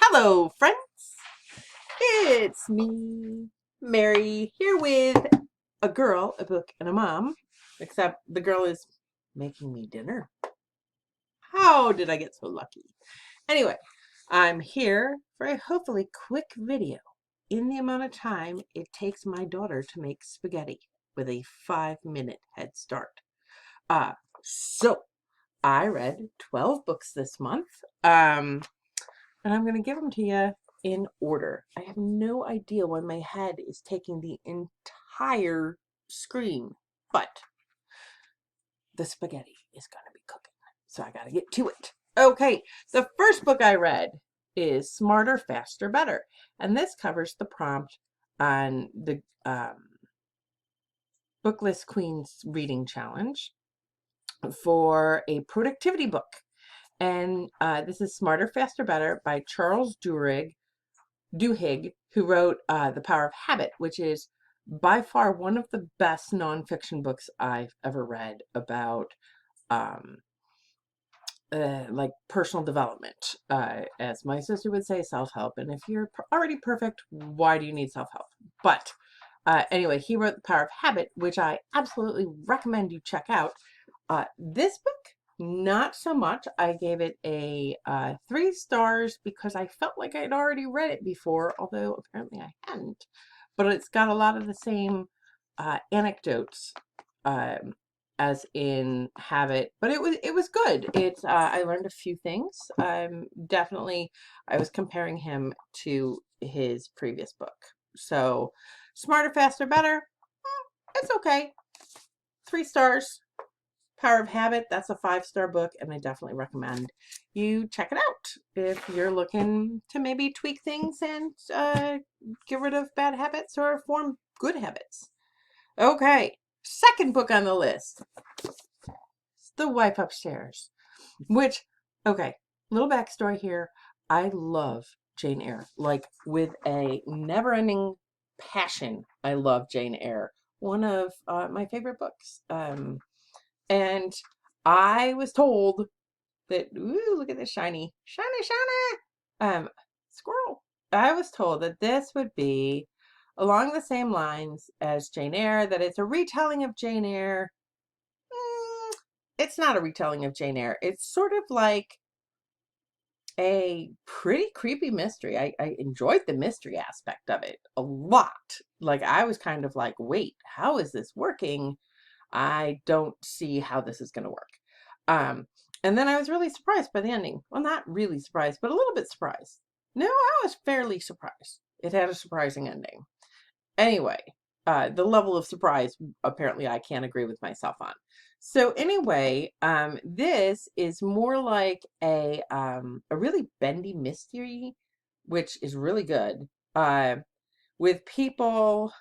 Hello, friends. It's me, Mary, here with a girl, a book, and a mom. Except the girl is making me dinner. How did I get so lucky? Anyway, I'm here for a hopefully quick video in the amount of time it takes my daughter to make spaghetti with a 5-minute head start. So I read 12 books this month. And I'm going to give them to you in order. I have no idea why my head is taking the entire screen, but the spaghetti is going to be cooking, so I got to get to it. Okay, the first book I read is Smarter, Faster, Better, and this covers the prompt on the Booklist Queens Reading Challenge for a productivity book. And this is Smarter, Faster, Better by Charles Duhigg, who wrote The Power of Habit, which is by far one of the best nonfiction books I've ever read about like personal development. As my sister would say, self-help. And if you're already perfect, why do you need self-help? But anyway, he wrote The Power of Habit, which I absolutely recommend you check out. This book, not so much. I gave it a 3 stars because I felt like I'd already read it before, although apparently I hadn't. But it's got a lot of the same anecdotes as in Habit, but it was good. It's I learned a few things. Definitely, I was comparing him to his previous book. So, Smarter, Faster, Better. It's okay. 3 stars. Power of Habit, that's a 5-star book, and I definitely recommend you check it out if you're looking to maybe tweak things and get rid of bad habits or form good habits. Okay, second book on the list, The Wife Upstairs, which, okay, little backstory here. I love Jane Eyre, like with a never-ending passion. I love Jane Eyre, one of my favorite books. And I was told that, ooh, look at this shiny squirrel. I was told that this would be along the same lines as Jane Eyre, that it's a retelling of Jane Eyre. It's not a retelling of Jane Eyre. It's sort of like a pretty creepy mystery. I enjoyed the mystery aspect of it a lot. Like, I was kind of like, wait, how is this working? I don't see how this is going to work. And then I was really surprised by the ending. Well, not really surprised, but a little bit surprised. No, I was fairly surprised. It had a surprising ending. Anyway, the level of surprise, apparently I can't agree with myself on. So anyway, this is more like a really bendy mystery, which is really good. With people,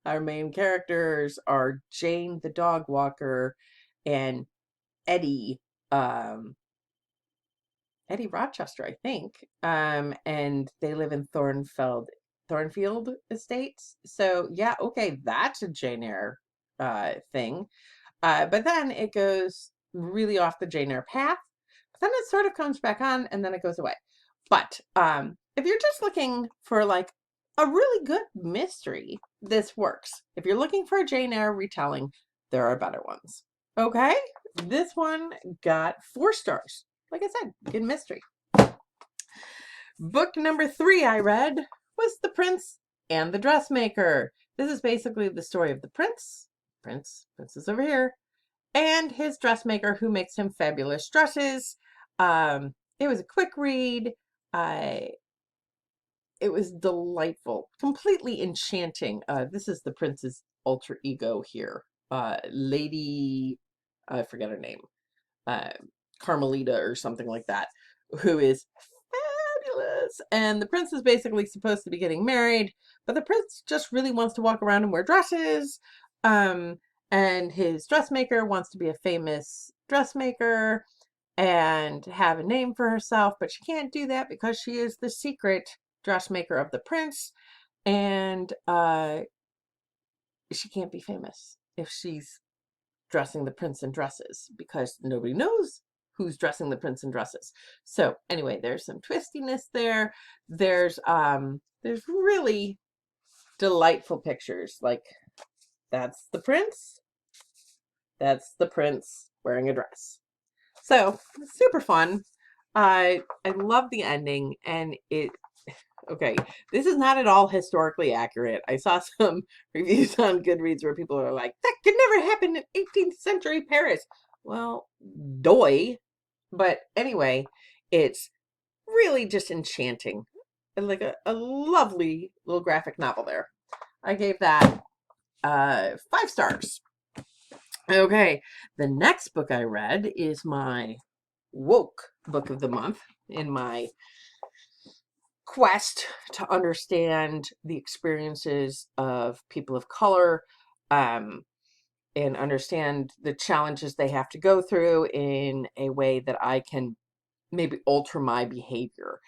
our main characters are Jane the dog walker and Eddie, Eddie Rochester, I think. And they live in Thornfield Estates. So yeah, okay, that's a Jane Eyre thing. But then it goes really off the Jane Eyre path. But then it sort of comes back on and then it goes away. But if you're just looking for like a really good mystery, this works. If you're looking for a Jane Eyre retelling, there are better ones. Okay, this one got 4 stars. Like I said, good mystery. Book number 3 I read was The Prince and the Dressmaker. This is basically the story of the prince is over here, and his dressmaker who makes him fabulous dresses. It was a quick read. It was delightful, completely enchanting. This is the prince's alter ego here. Lady, I forget her name, Carmelita or something like that, who is fabulous. And the prince is basically supposed to be getting married, but the prince just really wants to walk around and wear dresses. And his dressmaker wants to be a famous dressmaker and have a name for herself, but she can't do that because she is the secret dressmaker of the prince, and she can't be famous if she's dressing the prince in dresses because nobody knows who's dressing the prince in dresses. So anyway, there's some twistiness there. There's really delightful pictures. Like, that's the prince. That's the prince wearing a dress. So super fun. I love the ending, and okay, this is not at all historically accurate. I saw some reviews on Goodreads where people are like, that could never happen in 18th century Paris. Well, doy. But anyway, it's really just enchanting. And like a lovely little graphic novel there. I gave that 5 stars. Okay, the next book I read is my woke book of the month in my quest to understand the experiences of people of color, and understand the challenges they have to go through in a way that I can maybe alter my behavior.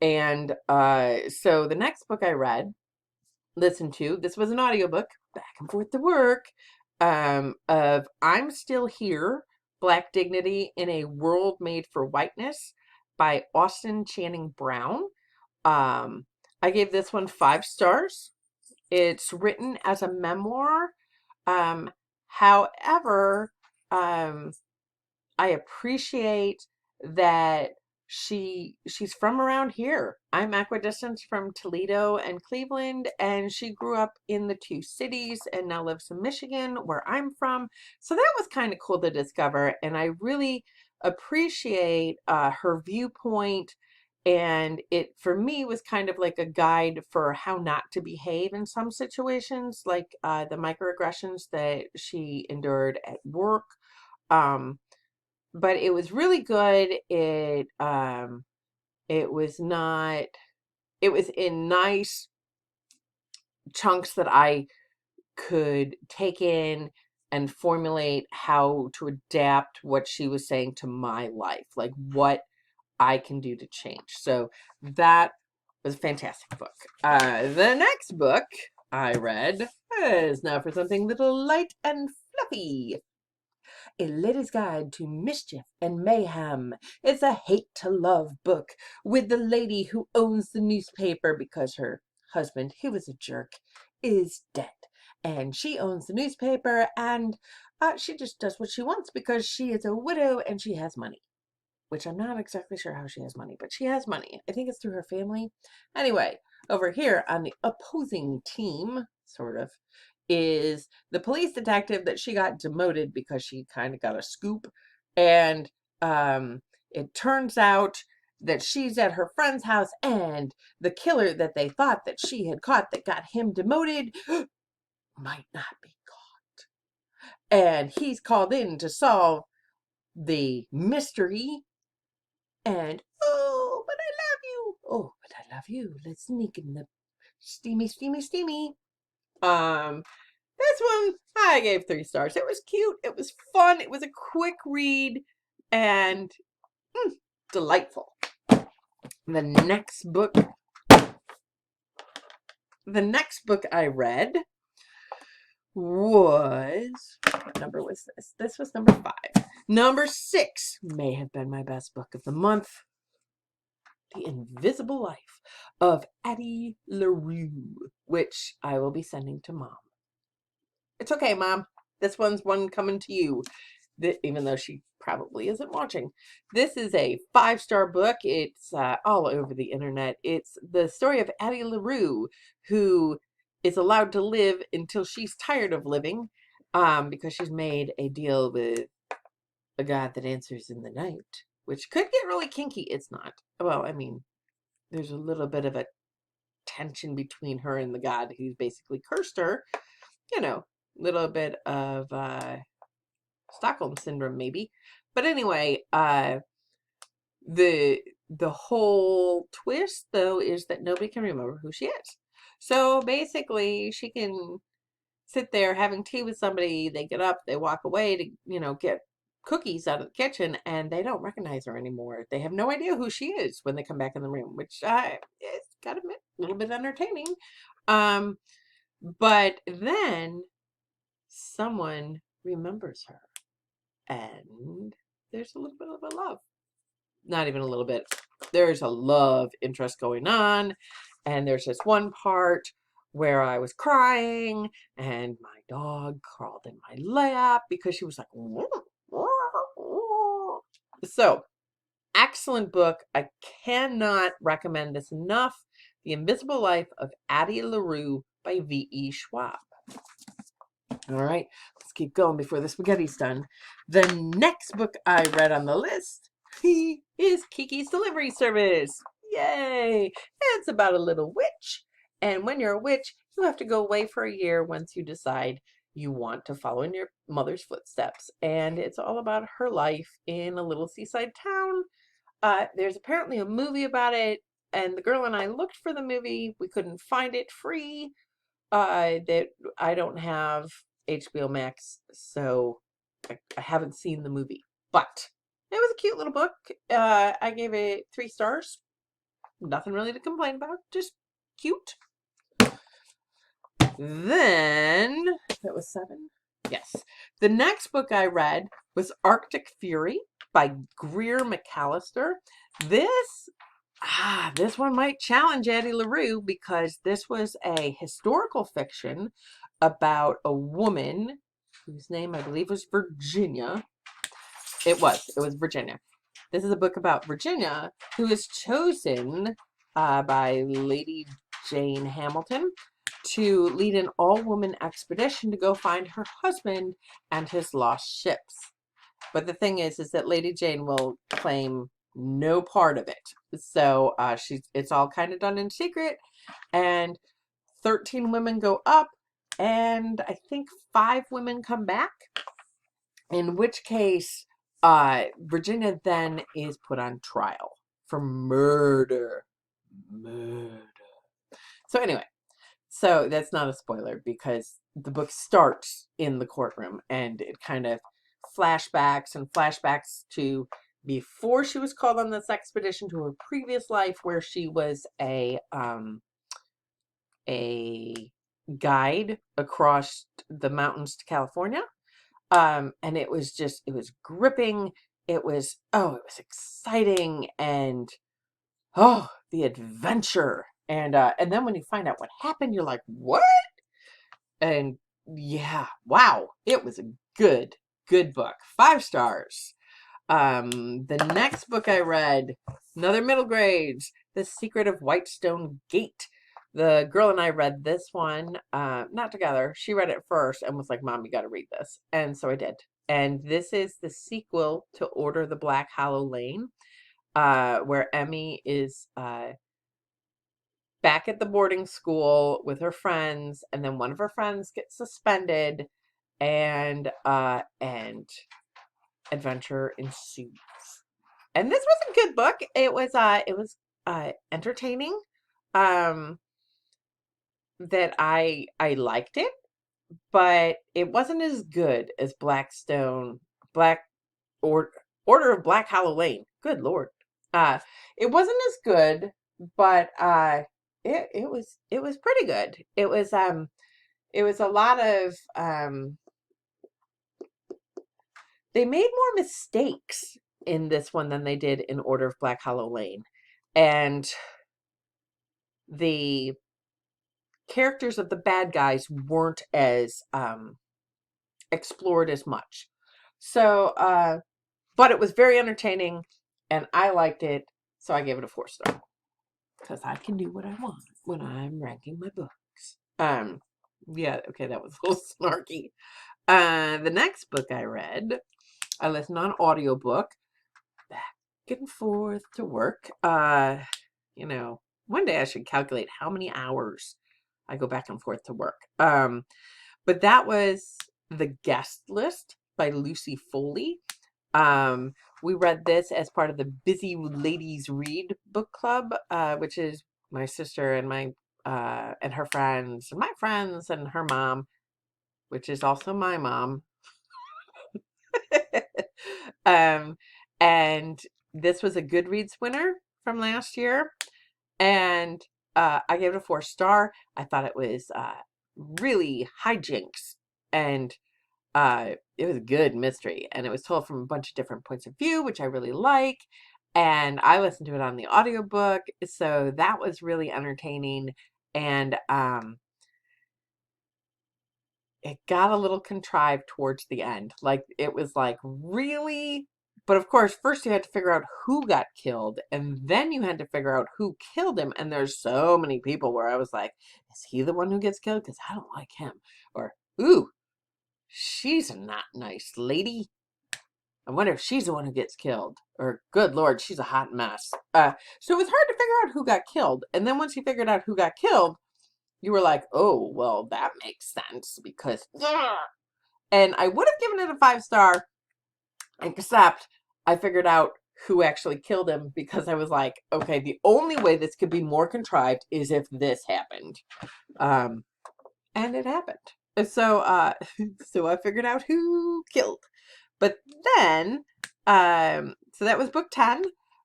And so the next book I listened to, this was an audiobook, back and forth to work, of I'm Still Here, Black Dignity in a World Made for Whiteness by Austin Channing Brown. I gave this one 5 stars. It's written as a memoir. However, I appreciate that she's from around here. I'm equidistant from Toledo and Cleveland, and she grew up in the 2 cities and now lives in Michigan, where I'm from. So that was kind of cool to discover, and I really appreciate her viewpoint. And it, for me, was kind of like a guide for how not to behave in some situations, like the microaggressions that she endured at work. But it was really good. It was not, it was in nice chunks that I could take in and formulate how to adapt what she was saying to my life, like what I can do to change. So that was a fantastic book. The next book I read is now for something little light and fluffy. A Lady's Guide to Mischief and Mayhem. It's a hate to love book with the lady who owns the newspaper because her husband, who was a jerk, is dead. And she owns the newspaper, and she just does what she wants because she is a widow and she has money. Which I'm not exactly sure how she has money, but she has money. I think it's through her family. Anyway, over here on the opposing team, sort of, is the police detective that she got demoted because she kind of got a scoop. And it turns out that she's at her friend's house, and the killer that they thought that she had caught that got him demoted might not be caught. And he's called in to solve the mystery. And, oh, but I love you. Oh, but I love you. Let's sneak in the steamy, steamy, steamy. This one I gave 3 stars. It was cute. It was fun. It was a quick read and delightful. The next book I read was, what number was this? This was number 5. Number 6 may have been my best book of the month. The Invisible Life of Addie LaRue, which I will be sending to Mom. It's okay, Mom. This one's one coming to you, even though she probably isn't watching. This is a 5-star book. It's all over the internet. It's the story of Addie LaRue, who is allowed to live until she's tired of living, because she's made a deal with a god that answers in the night, which could get really kinky. It's not. Well, I mean, there's a little bit of a tension between her and the god who's basically cursed her. You know, little bit of Stockholm syndrome, maybe. But anyway, the whole twist, though, is that nobody can remember who she is. So basically, she can sit there having tea with somebody. They get up, they walk away to, get cookies out of the kitchen, and they don't recognize her anymore. They have no idea who she is when they come back in the room, which it's got to admit, a little bit entertaining. But then someone remembers her, and there's a little bit of a love. Not even a little bit. There's a love interest going on. And there's this one part where I was crying and my dog crawled in my lap because she was like, so excellent book. I cannot recommend this enough. The Invisible Life of Addie LaRue by V.E. Schwab. All right, let's keep going before the spaghetti's done. The next book I read on the list is Kiki's Delivery Service. Yay! It's about a little witch. And when you're a witch, you have to go away for a year once you decide you want to follow in your mother's footsteps. And it's all about her life in a little seaside town. There's apparently a movie about it. And the girl and I looked for the movie. We couldn't find it free. That I don't have HBO Max, so I haven't seen the movie. But it was a cute little book. I gave it 3 stars. Nothing really to complain about. Just cute. Then, that was 7? Yes. The next book I read was Arctic Fury by Greer Macallister. This one might challenge Addie LaRue because this was a historical fiction about a woman whose name I believe was Virginia. It was Virginia. This is a book about Virginia who is chosen by Lady Jane Hamilton to lead an all-woman expedition to go find her husband and his lost ships. But the thing is that Lady Jane will claim no part of it. So it's all kind of done in secret. And 13 women go up, and I think 5 women come back. In which case, Virginia then is put on trial for murder. So anyway, so that's not a spoiler because the book starts in the courtroom and it kind of flashbacks to before she was called on this expedition, to her previous life where she was a guide across the mountains to California. And it was gripping. It was exciting, and the adventure. And then when you find out what happened, you're like, what? And yeah, wow. It was a good book. 5 stars. The next book I read, another middle grades, The Secret of Whitestone Gate. The girl and I read this one, not together. She read it first and was like, Mom, you got to read this. And so I did. And this is the sequel to Order the Black Hollow Lane, where Emmy is back at the boarding school with her friends, and then one of her friends gets suspended, and adventure ensues. And this was a good book. It was entertaining. That I liked it, but it wasn't as good as Order of Black Hollow Lane. Good Lord. It wasn't as good, but it was pretty good. It was a lot of they made more mistakes in this one than they did in Order of Black Hollow Lane. And the characters of the bad guys weren't as explored as much. So, but it was very entertaining and I liked it. So I gave it a 4-star because I can do what I want when I'm ranking my books. Yeah, okay, that was a little snarky. The next book I read, I listened on audiobook back and forth to work. One day I should calculate how many hours I go back and forth to work. But that was The Guest List by Lucy Foley. We read this as part of the Busy Ladies Read book club, which is my sister and my and her friends, and my friends and her mom, which is also my mom. And this was a Goodreads winner from last year, and I gave it a 4-star. I thought it was really hijinks, and it was a good mystery, and it was told from a bunch of different points of view, which I really like. And I listened to it on the audiobook, so that was really entertaining. And it got a little contrived towards the end. Like, it was like, really? But of course, first you had to figure out who got killed, and then you had to figure out who killed him. And there's so many people where I was like, is he the one who gets killed? Because I don't like him. Or, ooh, she's a not nice lady. I wonder if she's the one who gets killed. Or, good Lord, she's a hot mess. So it was hard to figure out who got killed. And then once you figured out who got killed, you were like, oh, well, that makes sense because, yeah. And I would have given it a 5-star, except I figured out who actually killed him because I was like, okay, the only way this could be more contrived is if this happened. And it happened. So, so I figured out who killed. But then, so that was book 10.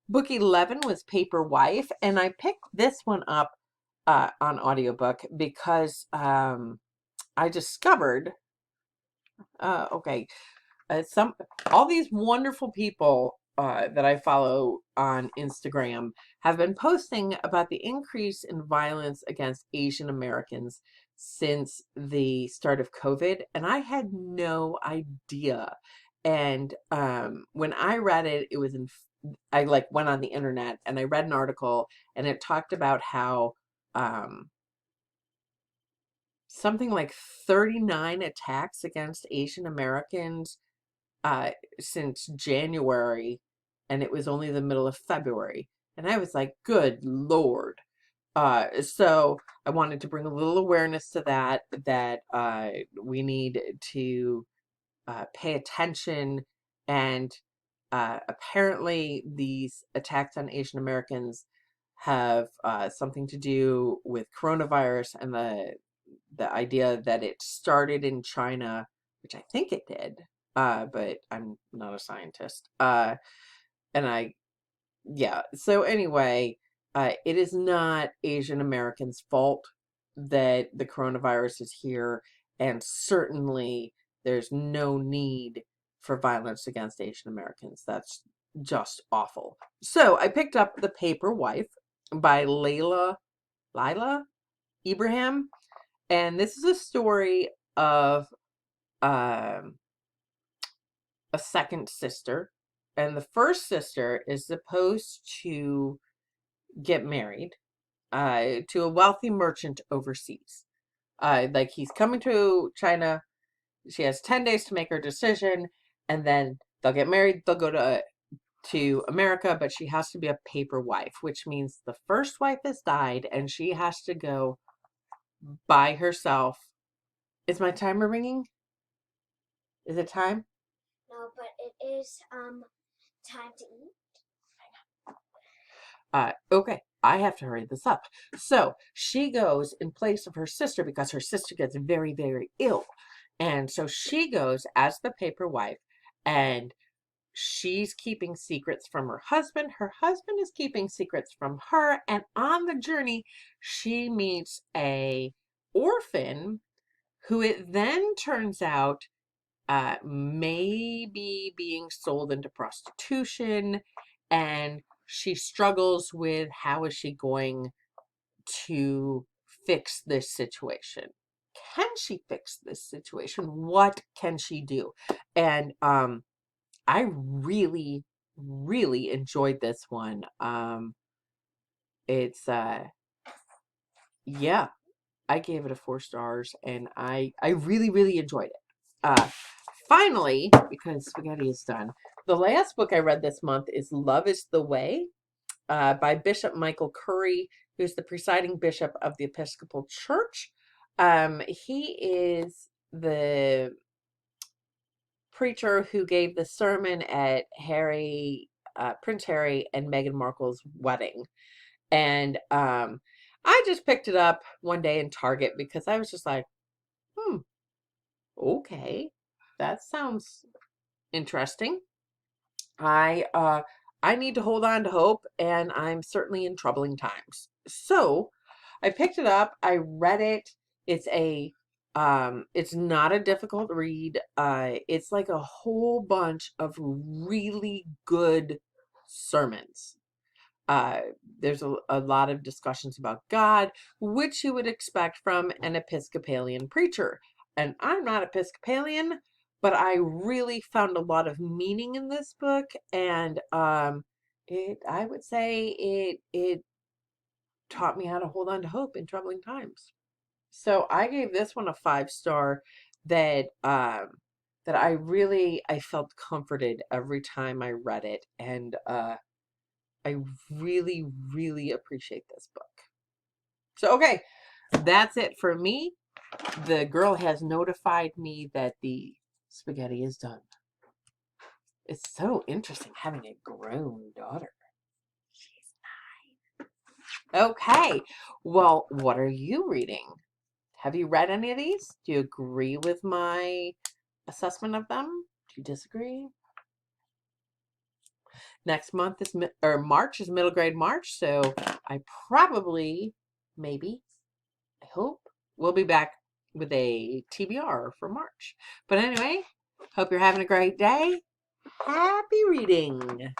Book 11 was Paper Wife, and I picked this one up on audiobook because I discovered, all these wonderful people that I follow on Instagram have been posting about the increase in violence against Asian Americans since the start of COVID, and I had no idea. And when I read it, I like went on the internet and I read an article, and it talked about how something like 39 attacks against Asian Americans since January, and it was only the middle of February. And I was like, good Lord. So I wanted to bring a little awareness to that we need to pay attention. And apparently these attacks on Asian Americans have something to do with coronavirus and the idea that it started in China, which I think it did, but I'm not a scientist. So anyway, it is not Asian Americans' fault that the coronavirus is here, and certainly there's no need for violence against Asian Americans. That's just awful. So I picked up The Paper Wife by Laila Ibrahim, and this is a story of a second sister, and the first sister is supposed to get married to a wealthy merchant overseas. Like, he's coming to China. She has 10 days to make her decision, and then they'll get married. They'll go to America, but she has to be a paper wife, which means the first wife has died, and she has to go by herself. Is my timer ringing? Is it time? No, but it is time to eat. Okay, I have to hurry this up. So she goes in place of her sister because her sister gets very, very ill. And so she goes as the paper wife, and she's keeping secrets from her husband. Her husband is keeping secrets from her. And on the journey, she meets a orphan who it then turns out may be being sold into prostitution, and she struggles with how is she going to fix this situation. Can she fix this situation? What can she do? And I really, really enjoyed this one. It's yeah, I gave it a 4 stars, and I really, really enjoyed it. Finally, because spaghetti is done, the last book I read this month is Love is the Way by Bishop Michael Curry, who's the presiding bishop of the Episcopal Church. He is the preacher who gave the sermon at Prince Harry and Meghan Markle's wedding. And I just picked it up one day in Target because I was just like, okay, that sounds interesting. I need to hold on to hope, and I'm certainly in troubling times. So I picked it up. I read it. It's a It's not a difficult read. It's like a whole bunch of really good sermons. Uh, there's a lot of discussions about God, which you would expect from an Episcopalian preacher. And I'm not Episcopalian, but I really found a lot of meaning in this book, and I would say it taught me how to hold on to hope in troubling times. So I gave this one a 5-star. That I felt comforted every time I read it, and I really, really appreciate this book. So, okay, that's it for me. The girl has notified me that the spaghetti is done. It's so interesting having a grown daughter. She's 9. Okay, well, what are you reading? Have you read any of these? Do you agree with my assessment of them? Do you disagree? Next month is March is middle grade March, so I probably, maybe, I hope, we'll be back with a TBR for March. But anyway, hope you're having a great day. Happy reading.